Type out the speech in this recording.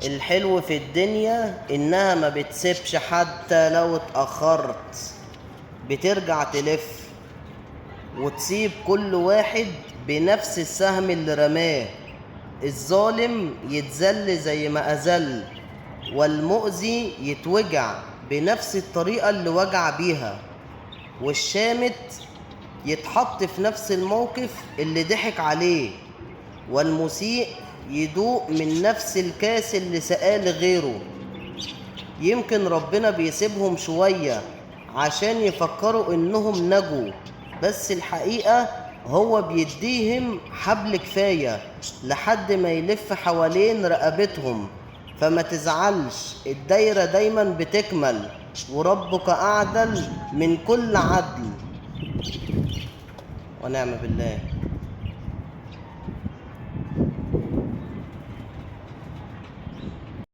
الحلو في الدنيا إنها ما بتسيبش حتى لو اتأخرت، بترجع تلف وتسيب كل واحد بنفس السهم اللي رماه. الظالم يتذل زي ما أذل، والمؤذي يتوجع بنفس الطريقة اللي وجع بيها، والشامت يتحط في نفس الموقف اللي ضحك عليه، والمسيء يدوق من نفس الكاس اللي سقاه لغيره. يمكن ربنا بيسيبهم شوية عشان يفكروا إنهم نجوا، بس الحقيقة هو بيديهم حبل كفاية لحد ما يلف حوالين رقبتهم. فما تزعلش، الدايرة دايما بتكمل، وربك أعدل من كل عدل. ونعم بالله.